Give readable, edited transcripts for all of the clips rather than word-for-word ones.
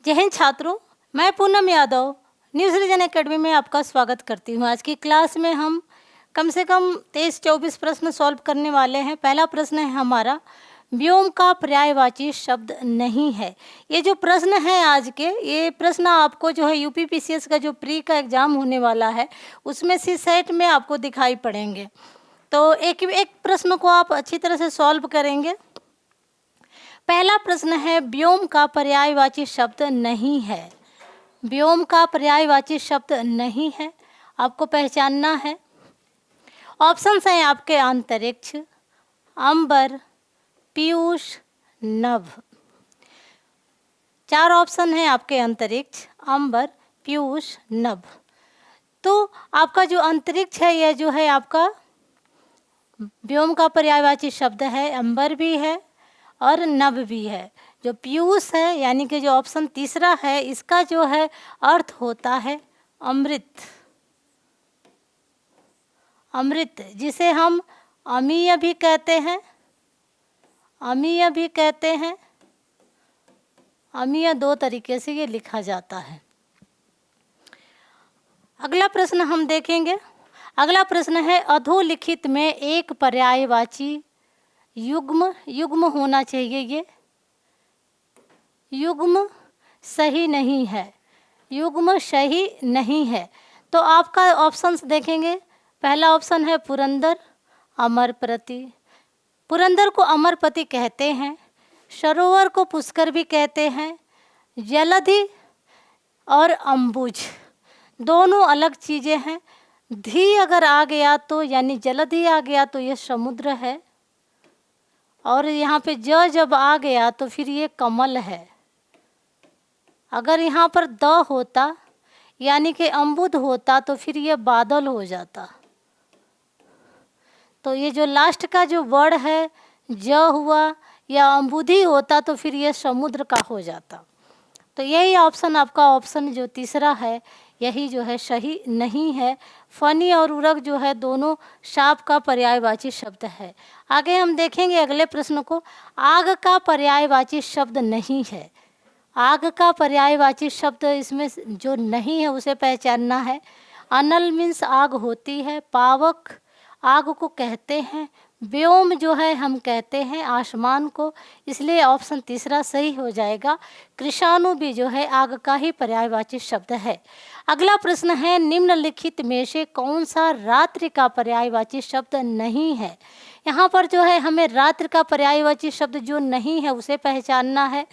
जय हिंद छात्रों, मैं Poonam Yadav news region academy में आपका स्वागत करती हूँ। आज की क्लास में हम कम से कम 23-24 प्रश्न सॉल्व करने वाले हैं। पहला प्रश्न है हमारा, व्योम का पर्यायवाची शब्द नहीं है। ये जो प्रश्न है आज के, ये प्रश्न आपको जो है यूपीपीसीएस का जो प्री का एग्ज़ाम होने वाला है उसमें सी सेट में आपको दिखाई पड़ेंगे। तो एक एक प्रश्न को आप अच्छी तरह से सॉल्व करेंगे। पहला प्रश्न है, व्योम का पर्यायवाची शब्द नहीं है। व्योम का पर्यायवाची शब्द नहीं है, आपको पहचानना है। ऑप्शंस हैं आपके अंतरिक्ष, अंबर, पीयूष, नभ। 4 ऑप्शन हैं आपके अंतरिक्ष, अंबर, पीयूष, नभ। तो आपका जो अंतरिक्ष है यह जो है आपका व्योम का पर्यायवाची शब्द है, अंबर भी है और नभ भी है। जो पीयूष है यानी कि जो ऑप्शन तीसरा है, इसका जो है अर्थ होता है अमृत। अमृत जिसे हम अमीय भी कहते हैं, अमीय भी कहते हैं। अमीय 2 तरीके से ये लिखा जाता है। अगला प्रश्न हम देखेंगे। अगला प्रश्न है, अधोलिखित में एक पर्यायवाची युग्म, युग्म होना चाहिए, ये युग्म सही नहीं है, युग्म सही नहीं है। तो आपका ऑप्शंस देखेंगे। पहला ऑप्शन है पुरंदर, अमरपति। पुरंदर को अमरपति कहते हैं, सरोवर को पुष्कर भी कहते हैं। जलधि और अम्बुज दोनों अलग चीज़ें हैं। धी अगर आ गया तो यानी जलधि आ गया तो ये समुद्र है, और यहाँ पे ज जब आ गया तो फिर ये कमल है। अगर यहाँ पर द होता यानी कि अम्बुद होता तो फिर ये बादल हो जाता। तो ये जो लास्ट का जो वर्ड है ज हुआ या अम्बुदी होता तो फिर ये समुद्र का हो जाता। तो यही ऑप्शन आपका ऑप्शन जो तीसरा है यही जो है सही नहीं है। फनी और उरग जो है दोनों साप का पर्यायवाची शब्द है। आगे हम देखेंगे अगले प्रश्न को। आग का पर्यायवाची शब्द नहीं है। आग का पर्यायवाची शब्द इसमें जो नहीं है उसे पहचानना है। अनल मीन्स आग होती है, पावक आग को कहते हैं, व्योम जो है हम कहते हैं आसमान को, इसलिए ऑप्शन तीसरा सही हो जाएगा। कृषाणु भी जो है आग का ही पर्यायवाची शब्द है। अगला प्रश्न है, निम्नलिखित में से कौन सा रात्रि का पर्यायवाची शब्द नहीं है। यहाँ पर जो है हमें रात्रि का पर्यायवाची शब्द जो नहीं है उसे पहचानना है।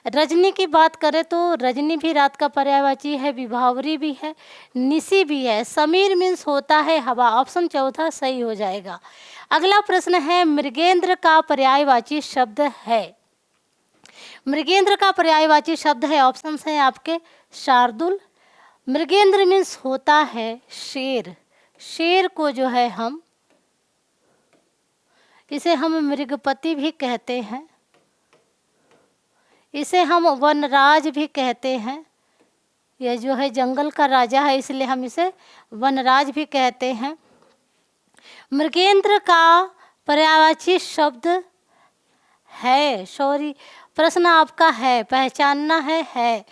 रजनी की बात करें तो रजनी भी रात का पर्यायवाची है, विभावरी भी है, निशी भी है। समीर मीन्स होता है हवा, ऑप्शन चौथा सही हो जाएगा। अगला प्रश्न है, मृगेंद्र का पर्यायवाची शब्द है। मृगेंद्र का पर्यायवाची शब्द है, ऑप्शंस हैं आपके शार्दुल। मृगेंद्र मीन्स होता है शेर। शेर को जो है इसे हम मृगपति भी कहते हैं, इसे हम वनराज भी कहते हैं। यह जो है जंगल का राजा है इसलिए हम इसे वनराज भी कहते हैं। मृगेंद्र का पर्यायवाची शब्द है, सॉरी प्रश्न आपका है, पहचानना है।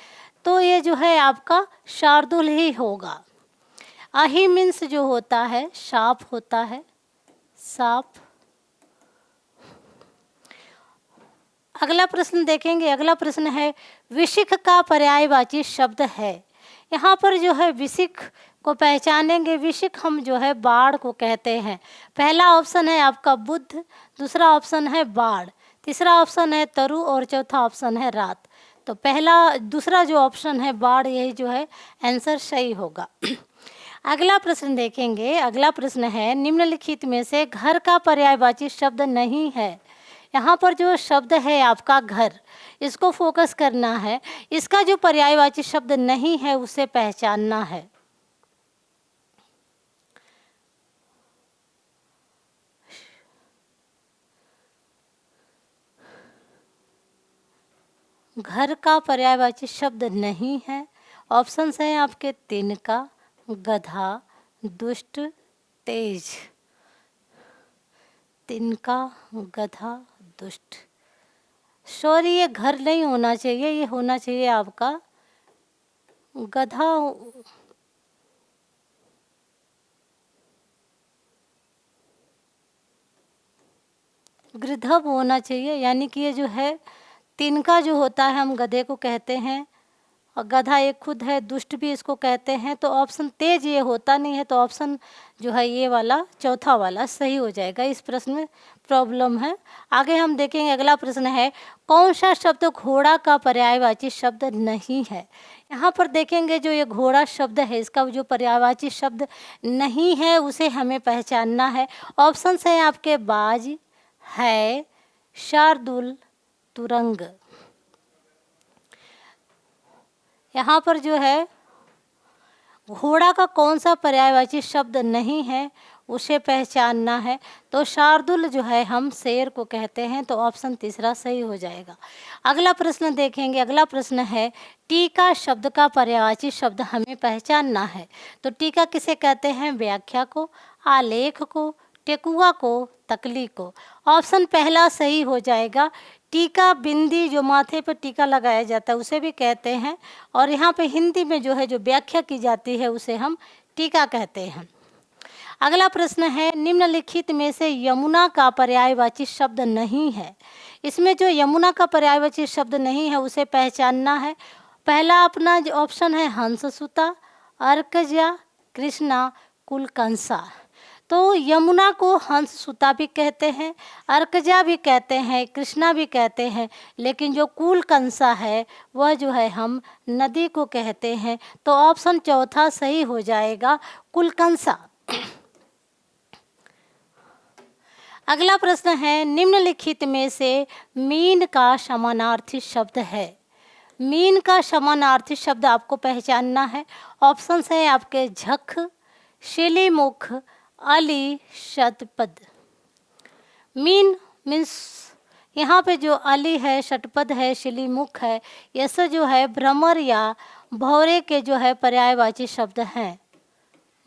तो ये जो है आपका शार्दुल ही होगा। अही मीन्स जो होता है सांप होता है, सांप। अगला प्रश्न देखेंगे। अगला प्रश्न है, विशिख का पर्यायवाची शब्द है। यहाँ पर जो है विशिख को पहचानेंगे। विशिख हम जो है बाढ़ को कहते हैं। पहला ऑप्शन है आपका बुध, दूसरा ऑप्शन है बाढ़, तीसरा ऑप्शन है तरु और चौथा ऑप्शन है रात। तो दूसरा जो ऑप्शन है बाढ़, यही जो है आंसर सही होगा। अगला प्रश्न देखेंगे। अगला प्रश्न है, निम्नलिखित में से घर का पर्यायवाची शब्द नहीं है। यहाँ पर जो शब्द है आपका घर, इसको फोकस करना है। इसका जो पर्यायवाची शब्द नहीं है उसे पहचानना है। घर का पर्यायवाची शब्द नहीं है। ऑप्शंस हैं आपके तिनका, गधा, दुष्ट, तेज। तिनका, गधा, दुष्ट। सॉरी ये घर नहीं होना चाहिए, ये होना चाहिए आपका गधा गृधव होना चाहिए, यानी कि ये जो है तिनका जो होता है हम गधे को कहते हैं, और गधा एक खुद है, दुष्ट भी इसको कहते हैं। तो ऑप्शन तेज ये होता नहीं है, तो ऑप्शन जो है ये वाला चौथा वाला सही हो जाएगा। इस प्रश्न में प्रॉब्लम है। आगे हम देखेंगे, अगला प्रश्न है कौन सा शब्द घोड़ा का पर्यायवाची शब्द नहीं है। यहाँ पर देखेंगे जो ये घोड़ा शब्द है इसका जो पर्यायवाची शब्द नहीं है उसे हमें पहचानना है। ऑप्शन है आपके बाज, है, शार्दुल, तुरंग। यहाँ पर जो है घोड़ा का कौन सा पर्यायवाची शब्द नहीं है उसे पहचानना है। तो शार्दुल जो है हम शेर को कहते हैं, तो ऑप्शन तीसरा सही हो जाएगा। अगला प्रश्न देखेंगे, अगला प्रश्न है टीका शब्द का पर्यायवाची शब्द हमें पहचानना है। तो टीका किसे कहते हैं? व्याख्या को, आलेख को, टेकुआ को, तकली को। ऑप्शन पहला सही हो जाएगा। टीका बिंदी जो माथे पर टीका लगाया जाता है उसे भी कहते हैं, और यहाँ पे हिंदी में जो है जो व्याख्या की जाती है उसे हम टीका कहते हैं। अगला प्रश्न है निम्नलिखित में से यमुना का पर्यायवाची शब्द नहीं है। इसमें जो यमुना का पर्यायवाची शब्द नहीं है उसे पहचानना है। पहला अपना जो ऑप्शन है हंससुता, अर्कजा, कृष्णा, कुलकंसा। तो यमुना को हंससुता भी कहते हैं, अर्कजा भी कहते हैं, कृष्णा भी कहते हैं, लेकिन जो कुलकंसा है वह जो है हम नदी को कहते हैं। तो ऑप्शन चौथा सही हो जाएगा, कुलकंसा। अगला प्रश्न है निम्नलिखित में से मीन का समानार्थी शब्द है। मीन का समानार्थी शब्द आपको पहचानना है। ऑप्शन है आपके झख, शिलीमुख, अली, शतपद। मीन मीन्स यहाँ पे जो अली है, शतपद है, शिलीमुख है, ये सब जो है भ्रमर या भौरे के जो है पर्यायवाची शब्द हैं।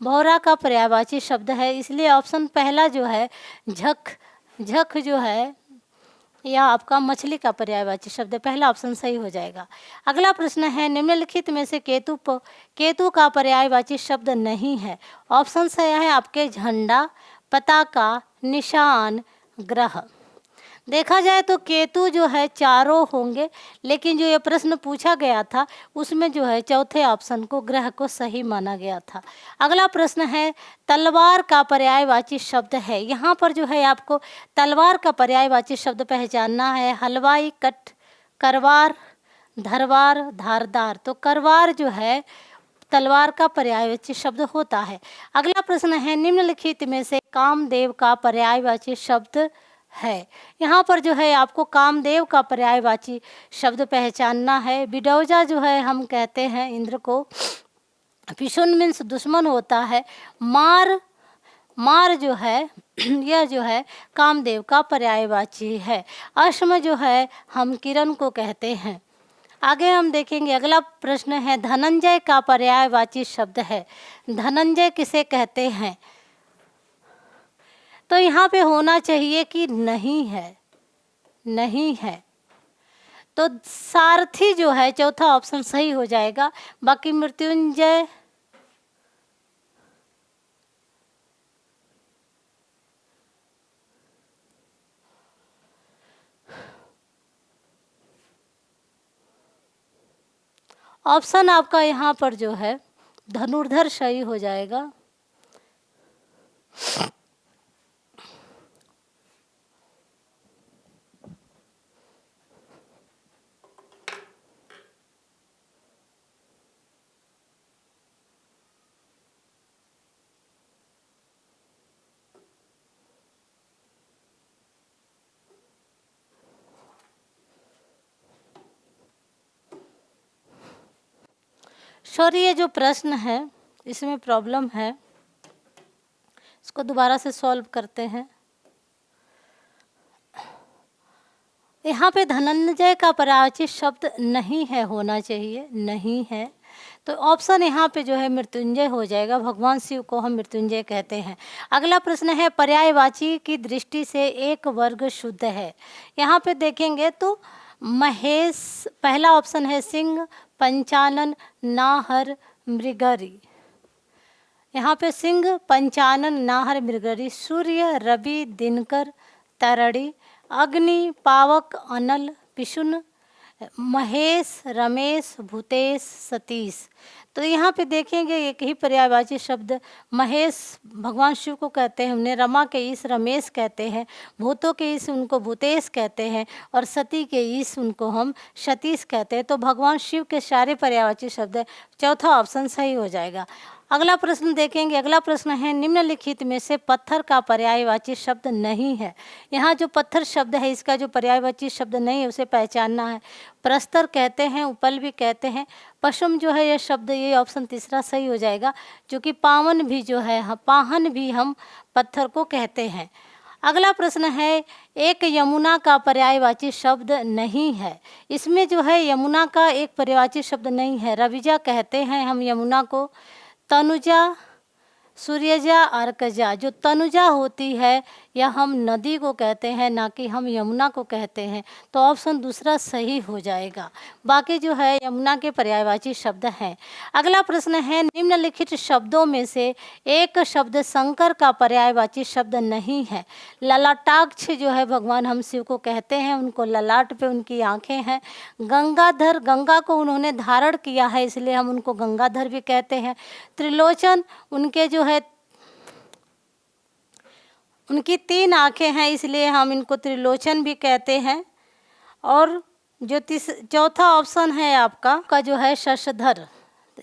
भौरा का पर्यायवाची शब्द है, इसलिए ऑप्शन पहला जो है झख, झख जो है या आपका मछली का पर्यायवाची शब्द, पहला ऑप्शन सही हो जाएगा। अगला प्रश्न है निम्नलिखित में से केतु का पर्यायवाची शब्द नहीं है। ऑप्शन है आपके झंडा, पताका, निशान, ग्रह। देखा जाए तो केतु जो है चारों होंगे, लेकिन जो ये प्रश्न पूछा गया था उसमें जो है चौथे ऑप्शन को ग्रह को सही माना गया था। अगला प्रश्न है तलवार का पर्यायवाची शब्द है। यहाँ पर जो है आपको तलवार का पर्यायवाची शब्द पहचानना है। हलवाई, कट, करवार, धरवार, धारदार। तो करवार जो है तलवार का पर्यायवाची शब्द होता है। अगला प्रश्न है निम्नलिखित में से कामदेव का पर्यायवाची शब्द है। यहाँ पर जो है आपको कामदेव का पर्यायवाची शब्द पहचानना है। बिडौजा जो है हम कहते हैं इंद्र को। पिशुन मीन्स दुश्मन होता है। मार जो है यह जो है कामदेव का पर्यायवाची है। अश्म जो है हम किरण को कहते हैं। आगे हम देखेंगे, अगला प्रश्न है धनंजय का पर्यायवाची शब्द है। धनंजय किसे कहते हैं? तो यहाँ पे होना चाहिए कि नहीं है, नहीं है। तो सारथी जो है चौथा ऑप्शन सही हो जाएगा। बाकी मृत्युंजय, ऑप्शन आपका यहाँ पर जो है धनुर्धर सही हो जाएगा। सॉरी, ये जो प्रश्न है इसमें प्रॉब्लम है, इसको दोबारा से सॉल्व करते हैं। यहाँ पे धनंजय का पर्यायवाची शब्द नहीं है, होना चाहिए नहीं है। तो ऑप्शन यहाँ पे जो है मृत्युंजय हो जाएगा। भगवान शिव को हम मृत्युंजय कहते हैं। अगला प्रश्न है पर्यायवाची की दृष्टि से एक वर्ग शुद्ध है। यहाँ पे देखेंगे तो महेश, पहला ऑप्शन है सिंह, पंचानन नाहर मृगरी। यहाँ पे सिंह, पंचानन, नाहर, मृगरी, सूर्य, रवि, दिनकर, तरड़ी, अग्नि, पावक, अनल, पिशुन, महेश, रमेश, भूतेश, सतीश। तो यहाँ पे देखेंगे एक ही पर्यायवाची शब्द महेश भगवान शिव को कहते हैं, हमने रमा के ईश रमेश कहते हैं, भूतों के ईश उनको भूतेश कहते हैं, और सती के ईश उनको हम सतीश कहते हैं। तो भगवान शिव के सारे पर्यायवाची शब्द है। चौथा ऑप्शन सही हो जाएगा। अगला प्रश्न देखेंगे। अगला प्रश्न है निम्नलिखित में से पत्थर का पर्यायवाची शब्द नहीं है। यहाँ जो पत्थर शब्द है इसका जो पर्यायवाची शब्द नहीं है उसे पहचानना है। प्रस्तर कहते हैं, उपल भी कहते हैं, पशम जो है यह शब्द, ये ऑप्शन तीसरा सही हो जाएगा, क्योंकि पावन भी जो है, पाहन भी हम पत्थर को कहते हैं। अगला प्रश्न है एक यमुना का पर्यायवाची शब्द नहीं है। इसमें जो है यमुना का एक पर्यायवाची शब्द नहीं है। रविजा कहते हैं हम यमुना को, तनुजा, सूर्यजा, अर्कजा। जो तनुजा होती है या हम नदी को कहते हैं, ना कि हम यमुना को कहते हैं। तो ऑप्शन दूसरा सही हो जाएगा। बाकी जो है यमुना के पर्यायवाची शब्द हैं। अगला प्रश्न है निम्नलिखित शब्दों में से एक शब्द शंकर का पर्यायवाची शब्द नहीं है। ललाटाक्ष जो है भगवान हम शिव को कहते हैं, उनको ललाट पे उनकी आंखें हैं। गंगाधर, गंगा को उन्होंने धारण किया है इसलिए हम उनको गंगाधर भी कहते हैं। त्रिलोचन, उनके जो है उनकी 3 आँखें हैं इसलिए हम इनको त्रिलोचन भी कहते हैं। और जो चौथा ऑप्शन है आपका जो है शशधर।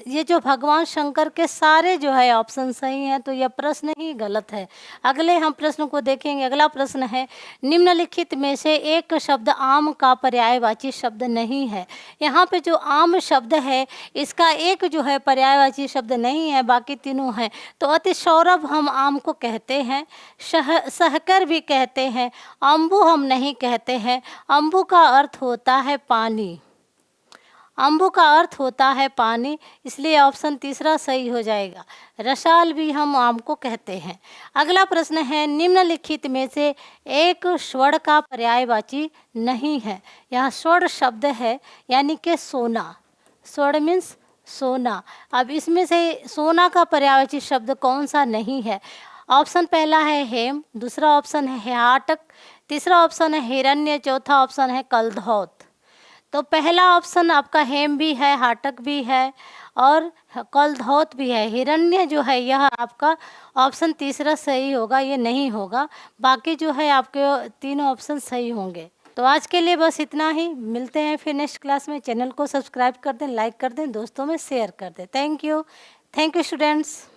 ये जो भगवान शंकर के सारे जो है ऑप्शन सही हैं, तो यह प्रश्न ही गलत है। अगले हम प्रश्न को देखेंगे। अगला प्रश्न है निम्नलिखित में से एक शब्द आम का पर्यायवाची शब्द नहीं है। यहाँ पे जो आम शब्द है इसका एक जो है पर्यायवाची शब्द नहीं है, बाकी तीनों हैं। तो अति सौरभ हम आम को कहते हैं, सहकर भी कहते हैं, अम्बु हम नहीं कहते हैं। अम्बु का अर्थ होता है पानी, अम्बु का अर्थ होता है पानी, इसलिए ऑप्शन तीसरा सही हो जाएगा। रसाल भी हम आम को कहते हैं। अगला प्रश्न है निम्नलिखित में से एक स्वर्ण का पर्यायवाची नहीं है। यहाँ स्वर्ण शब्द है यानी कि सोना, स्वर्ण मीन्स सोना। अब इसमें से सोना का पर्यायवाची शब्द कौन सा नहीं है? ऑप्शन पहला है हेम, दूसरा ऑप्शन है हाटक, तीसरा ऑप्शन है हिरण्य, चौथा ऑप्शन है कलधौत। तो पहला ऑप्शन आपका हेम भी है, हाटक भी है और कलधौत भी है। हिरण्य जो है यह आपका ऑप्शन तीसरा सही होगा, ये नहीं होगा। बाकी जो है आपके तीनों ऑप्शन सही होंगे। तो आज के लिए बस इतना ही। मिलते हैं फिर नेक्स्ट क्लास में। चैनल को सब्सक्राइब कर दें, लाइक कर दें, दोस्तों में शेयर कर दें। Thank you students.